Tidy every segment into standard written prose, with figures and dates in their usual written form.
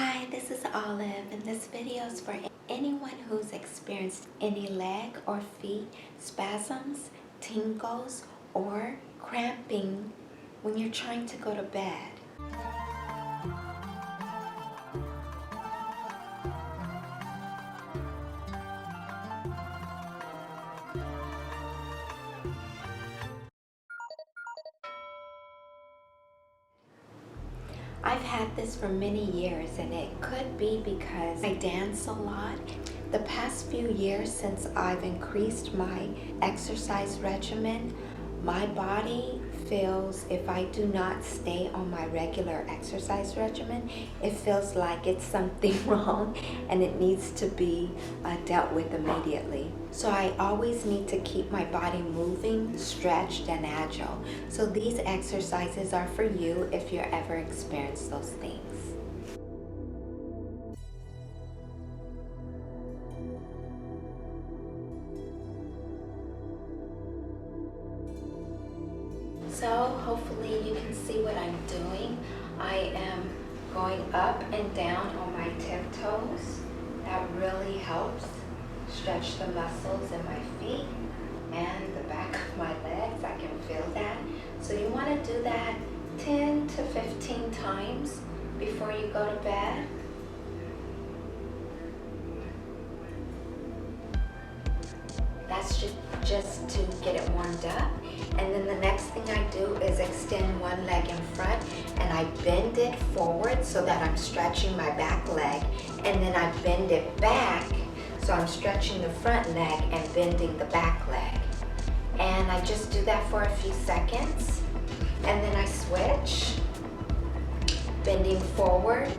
Hi, this is Olive, and this video is for anyone who's experienced any leg or feet spasms, tingles, or cramping when you're trying to go to bed. I've had this for many years, and it could be because I dance a lot. The past few years, since I've increased my exercise regimen, my body feels, if I do not stay on my regular exercise regimen, it feels like it's something wrong and it needs to be dealt with immediately. So I always need to keep my body moving, stretched, and agile. So these exercises are for you if you're ever experienced those things. So hopefully you can see what I'm doing. I am going up and down on my tiptoes. That really helps stretch the muscles in my feet and the back of my legs. I can feel that. So you want to do that 10 to 15 times before you go to bed. That's just to get it warmed up. And then the next thing I do is extend one leg in front and I bend it forward so that I'm stretching my back leg, and then I bend it back so I'm stretching the front leg and bending the back leg. And I just do that for a few seconds, and then I switch, bending forward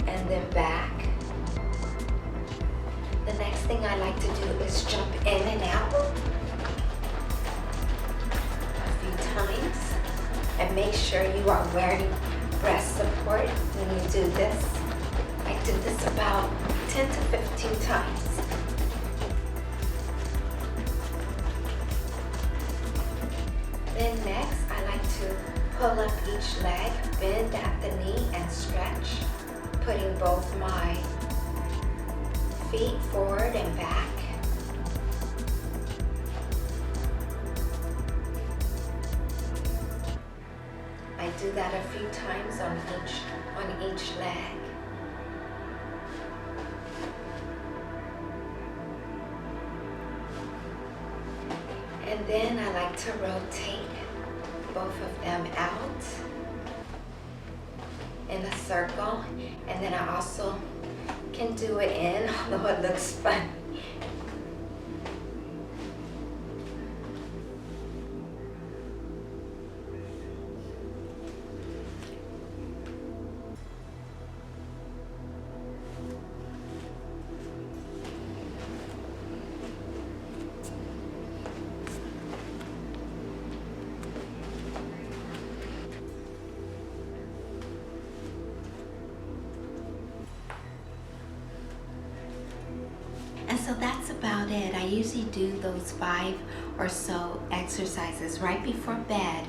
and then back. The next thing I like to do is jump in and out a few times, and make sure you are wearing breast support when you do this. I do this about 10 to 15 times. Then next, I like to pull up each leg, bend at the knee and stretch, putting both my feet forward and back. I do that a few times on each leg. And then I like to rotate both of them out in a circle, and then I also can do it in, although it looks fun. And so that's about it. I usually do those 5 or so exercises right before bed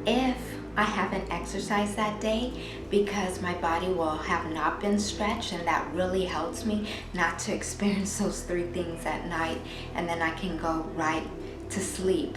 if I haven't exercised that day, because my body will have not been stretched, and that really helps me not to experience those 3 things at night, and then I can go right to sleep.